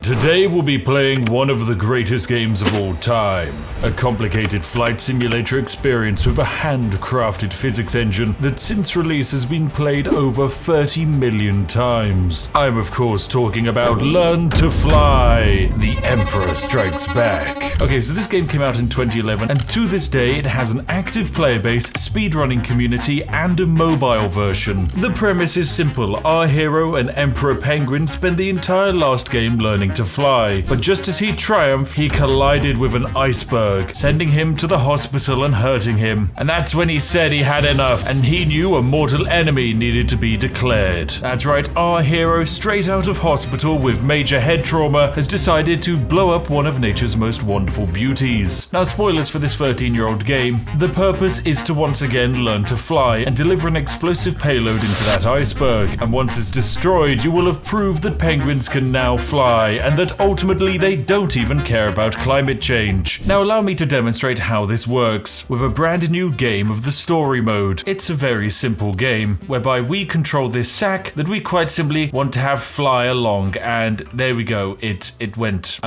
today we'll be playing one of the greatest games of all time. A complicated flight simulator experience with a handcrafted physics engine that since release has been played over 30 million times. I'm of course talking about Learn to Fly, The Emperor Strikes Back. Okay, so this game came out in 2011 and to this day it has an active player base, speedrunning community and a mobile version. The premise is simple. Our hero, an emperor penguin, spent the entire last game learning to fly, but just as he triumphed, he collided with an iceberg, sending him to the hospital and hurting him. And that's when he said he had enough, and he knew a mortal enemy needed to be declared. That's right, our hero, straight out of hospital with major head trauma, has decided to blow up one of nature's most wonderful beauties. Now, spoilers for this 13-year-old game, the purpose is to once again learn to fly and deliver an explosive payload into that iceberg, and once it's destroyed, you will have proved that penguins can now fly, and that ultimately they don't even care about climate change. Now allow me to demonstrate how this works with a brand new game of the story mode. It's a very simple game whereby we control this sack that we quite simply want to have fly along, and there we go, it went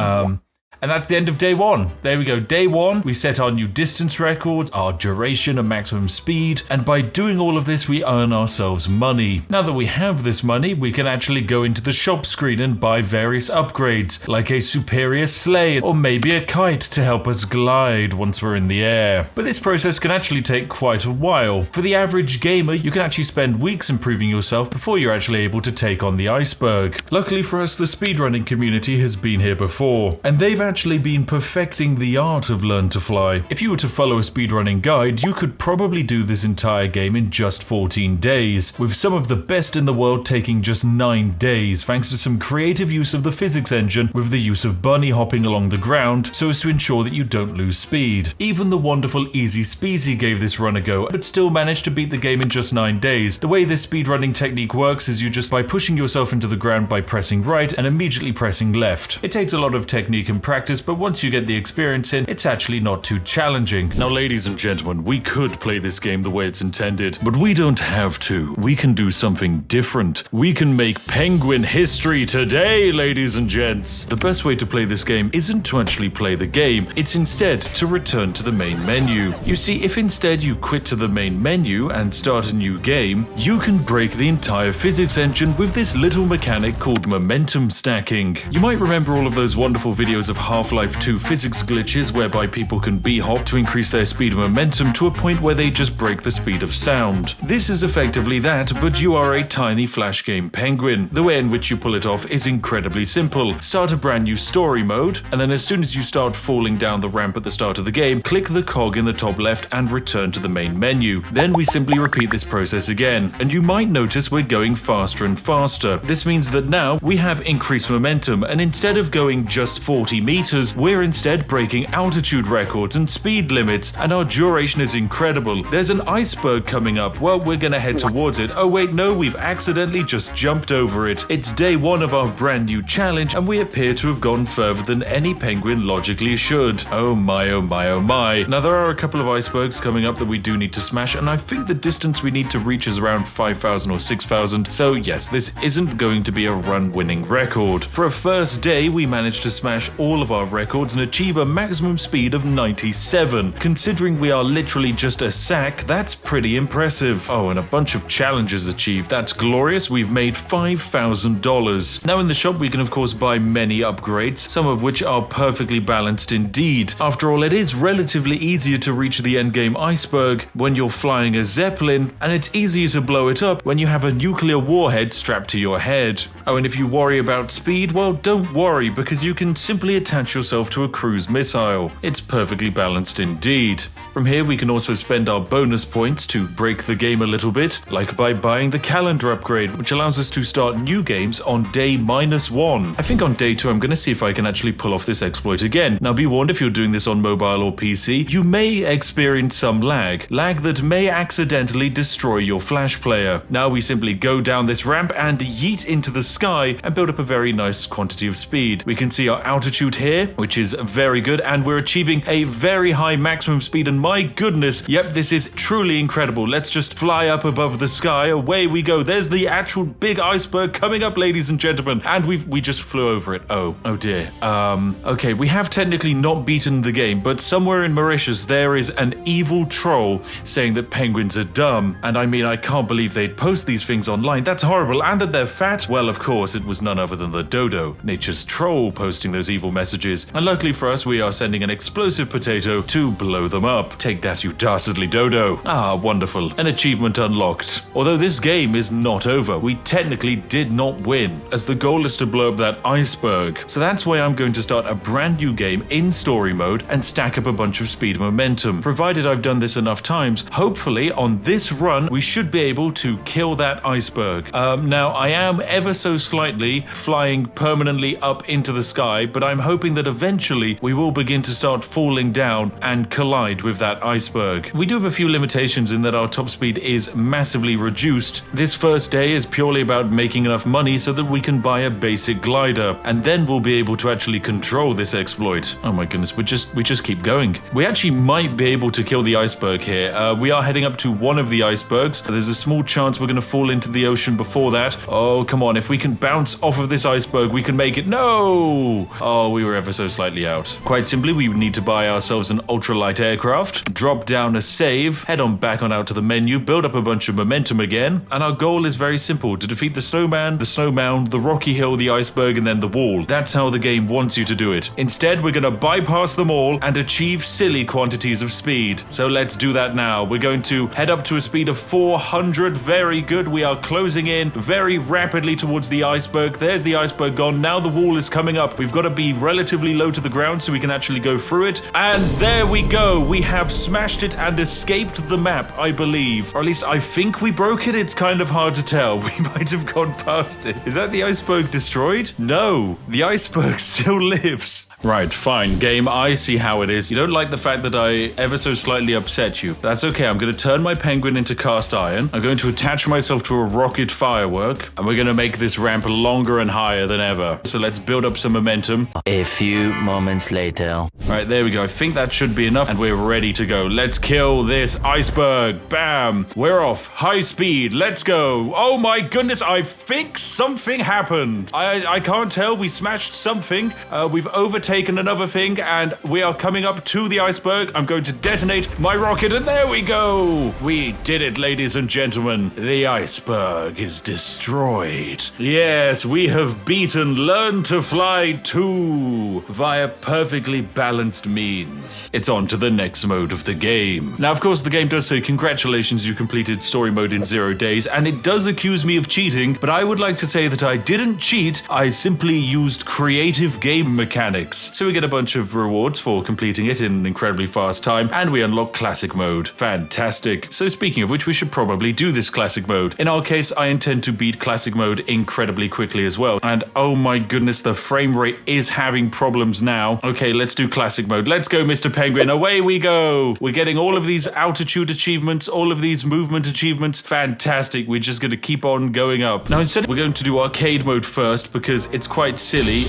and that's the end of day one. There we go, day one, we set our new distance records, our duration and maximum speed, and by doing all of this, we earn ourselves money. Now that we have this money, we can actually go into the shop screen and buy various upgrades, like a superior sleigh, or maybe a kite to help us glide once we're in the air. But this process can actually take quite a while. For the average gamer, you can actually spend weeks improving yourself before you're actually able to take on the iceberg. Luckily for us, the speedrunning community has been here before, and they've actually been perfecting the art of Learn to Fly. If you were to follow a speedrunning guide, you could probably do this entire game in just 14 days, with some of the best in the world taking just 9 days, thanks to some creative use of the physics engine with the use of bunny hopping along the ground so as to ensure that you don't lose speed. Even the wonderful EazySpeezy gave this run a go, but still managed to beat the game in just 9 days. The way this speedrunning technique works is you just by pushing yourself into the ground by pressing right and immediately pressing left. It takes a lot of technique and practice, but once you get the experience in, it's actually not too challenging. Now, ladies and gentlemen, we could play this game the way it's intended, but we don't have to. We can do something different. We can make penguin history today, ladies and gents. The best way to play this game isn't to actually play the game, it's instead to return to the main menu. You see, if instead you quit to the main menu and start a new game, you can break the entire physics engine with this little mechanic called momentum stacking. You might remember all of those wonderful videos of Half-Life 2 physics glitches whereby people can b-hop to increase their speed and momentum to a point where they just break the speed of sound. This is effectively that, but you are a tiny flash game penguin. The way in which you pull it off is incredibly simple. Start a brand new story mode, and then as soon as you start falling down the ramp at the start of the game, click the cog in the top left and return to the main menu. Then we simply repeat this process again, and you might notice we're going faster and faster. This means that now we have increased momentum, and instead of going just 40 meters, we're instead breaking altitude records and speed limits, and our duration is incredible. There's an iceberg coming up. Well, we're gonna head towards it. Oh wait, no, we've accidentally just jumped over it. It's day one of our brand new challenge, and we appear to have gone further than any penguin logically should. Oh my, oh my, oh my. Now, there are a couple of icebergs coming up that we do need to smash, and I think the distance we need to reach is around 5,000 or 6,000. So yes, this isn't going to be a run-winning record. For a first day, we managed to smash all of our records and achieve a maximum speed of 97. Considering we are literally just a sack, that's pretty impressive. Oh, and a bunch of challenges achieved. That's glorious. We've made $5,000. Now in the shop we can of course buy many upgrades, some of which are perfectly balanced indeed. After all, it is relatively easier to reach the endgame iceberg when you're flying a zeppelin, and it's easier to blow it up when you have a nuclear warhead strapped to your head. Oh, and if you worry about speed, well, don't worry, because you can simply attach yourself to a cruise missile. It's perfectly balanced indeed. From here we can also spend our bonus points to break the game a little bit, like by buying the calendar upgrade, which allows us to start new games on day -1. I think on day 2 I'm going to see if I can actually pull off this exploit again. Now be warned, if you're doing this on mobile or PC, you may experience some lag that may accidentally destroy your Flash player. Now we simply go down this ramp and yeet into the sky and build up a very nice quantity of speed. We can see our altitude here, which is very good, and we're achieving a very high maximum speed, and my goodness, yep, this is truly incredible. Let's just fly up above the sky. Away we go. There's the actual big iceberg coming up, ladies and gentlemen, and we just flew over it. Oh dear. Okay, we have technically not beaten the game, but somewhere in Mauritius there is an evil troll saying that penguins are dumb, and I mean, I can't believe they'd post these things online. That's horrible. And that they're fat? Well, of course, it was none other than the dodo, nature's troll, posting those evil messages, and luckily for us, we are sending an explosive potato to blow them up. Take that, you dastardly dodo. Ah, wonderful. An achievement unlocked. Although this game is not over, we technically did not win, as the goal is to blow up that iceberg. So that's why I'm going to start a brand new game in story mode and stack up a bunch of speed momentum. Provided I've done this enough times, hopefully on this run, we should be able to kill that iceberg. Now, I am ever so slightly flying permanently up into the sky, but I'm hoping that eventually we will begin to start falling down and collide with that iceberg. We do have a few limitations in that our top speed is massively reduced. This first day is purely about making enough money so that we can buy a basic glider, and then we'll be able to actually control this exploit. Oh my goodness, we just keep going. We actually might be able to kill the iceberg here. We are heading up to one of the icebergs. There's a small chance we're going to fall into the ocean before that. Oh, come on. If we can bounce off of this iceberg, we can make it. No! Oh, we were ever so slightly out. Quite simply, we would need to buy ourselves an ultralight aircraft, drop down a save, head on back on out to the menu, build up a bunch of momentum again, and our goal is very simple: to defeat the snowman, the snow mound, the rocky hill, the iceberg, and then the wall. That's how the game wants you to do it. Instead, we're going to bypass them all and achieve silly quantities of speed. So let's do that now. We're going to head up to a speed of 400. Very good. We are closing in very rapidly towards the iceberg. There's the iceberg gone. Now the wall is coming up. We've got to be relatively low to the ground so we can actually go through it. And there we go. We have smashed it and escaped the map, I believe. Or at least I think we broke it. It's kind of hard to tell. We might have gone past it. Is that the iceberg destroyed? No, the iceberg still lives. Right, fine, game, I see how it is. You don't like the fact that I ever so slightly upset you. That's okay, I'm going to turn my penguin into cast iron. I'm going to attach myself to a rocket firework, and we're going to make this ramp longer and higher than ever. So let's build up some momentum. A few moments later. Right, there we go. I think that should be enough, and we're ready to go. Let's kill this iceberg. Bam! We're off. High speed. Let's go. Oh my goodness, I think something happened. I can't tell. We smashed something. We've overtaken another thing, and we are coming up to the iceberg. I'm going to detonate my rocket, and there we go. We did it, ladies and gentlemen. The iceberg is destroyed. Yes, we have beaten Learn to Fly 2 via perfectly balanced means. It's on to the next mode of the game. Now, of course, the game does say, congratulations, you completed story mode in 0 days, and it does accuse me of cheating, but I would like to say that I didn't cheat. I simply used creative game mechanics. So we get a bunch of rewards for completing it in an incredibly fast time, and we unlock classic mode. Fantastic. So speaking of which, we should probably do this classic mode. In our case, I intend to beat classic mode incredibly quickly as well. And oh my goodness, the frame rate is having problems now. Okay, let's do classic mode. Let's go, Mr. Penguin. Away we go. We're getting all of these altitude achievements, all of these movement achievements. Fantastic. We're just going to keep on going up. Now, instead, we're going to do arcade mode first because it's quite silly.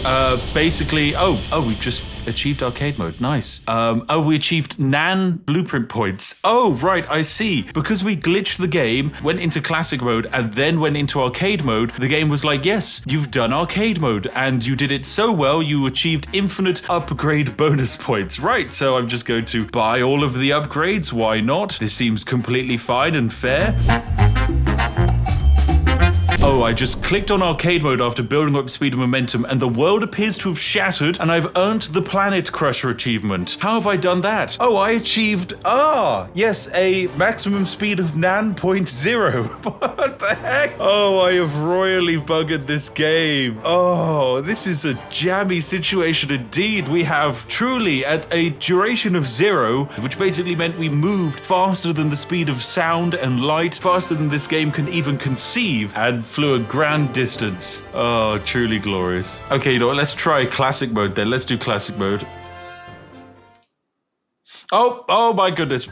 Basically, we just achieved arcade mode. Nice. We achieved Nan blueprint points. Oh, right, I see. Because we glitched the game, went into classic mode, and then went into arcade mode, the game was like, yes, you've done arcade mode, and you did it so well, you achieved infinite upgrade bonus points. Right, so I'm just going to buy all of the upgrades. Why not? This seems completely fine and fair. Oh, I just clicked on arcade mode after building up speed and momentum, and the world appears to have shattered, and I've earned the Planet Crusher achievement. How have I done that? Oh, I achieved, yes, a maximum speed of 9.0. What the heck? Oh, I have royally buggered this game. Oh, this is a jammy situation indeed. We have truly, at a duration of 0, which basically meant we moved faster than the speed of sound and light, faster than this game can even conceive, and flew a grand distance. Oh, truly glorious. Okay, you know what? Let's try classic mode then. Let's do classic mode. Oh my goodness.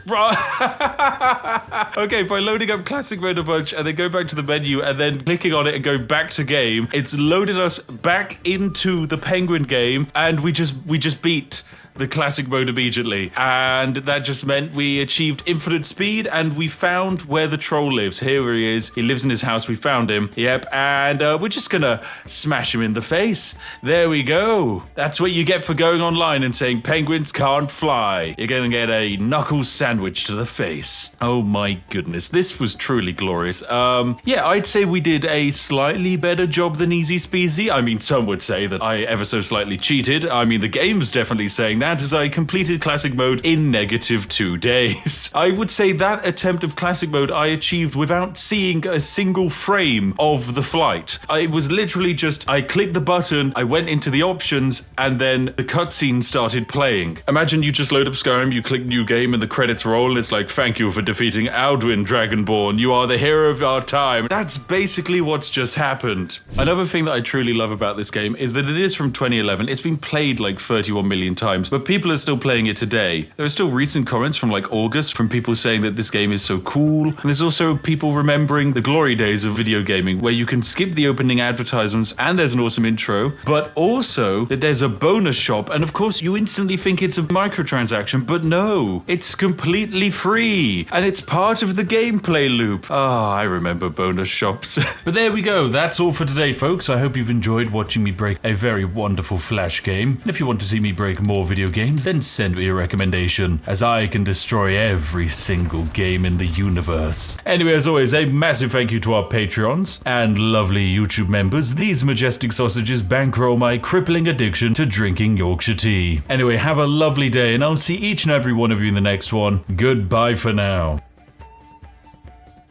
Okay, by loading up classic mode a bunch and then going back to the menu and then clicking on it and going back to game, it's loaded us back into the penguin game, and we just beat the classic mode immediately, and that just meant we achieved infinite speed, and we found where the troll lives. Here he is. He lives in his house. We found him. Yep, and we're just gonna smash him in the face. There we go. That's what you get for going online and saying penguins can't fly. You're gonna get a knuckle sandwich to the face. Oh my goodness, this was truly glorious. Yeah, I'd say we did a slightly better job than EazySpeezy. I mean, some would say that I ever so slightly cheated. I mean, the game's definitely saying that, as I completed classic mode in -2 days. I would say that attempt of classic mode I achieved without seeing a single frame of the flight. It was literally just, I clicked the button, I went into the options, and then the cutscene started playing. Imagine you just load up Skyrim, you click new game, and the credits roll, and it's like, thank you for defeating Alduin Dragonborn, you are the hero of our time. That's basically what's just happened. Another thing that I truly love about this game is that it is from 2011. It's been played like 31 million times, but people are still playing it today. There are still recent comments from like August from people saying that this game is so cool. And there's also people remembering the glory days of video gaming, where you can skip the opening advertisements and there's an awesome intro, but also that there's a bonus shop. And of course you instantly think it's a microtransaction, but no, it's completely free and it's part of the gameplay loop. I remember bonus shops. But there we go. That's all for today, folks. I hope you've enjoyed watching me break a very wonderful Flash game. And if you want to see me break more video games, then send me a recommendation, as I can destroy every single game in the universe. Anyway, as always, a massive thank you to our Patreons and lovely YouTube members. These majestic sausages bankroll my crippling addiction to drinking Yorkshire tea. Anyway, have a lovely day, and I'll see each and every one of you in the next one. Goodbye for now.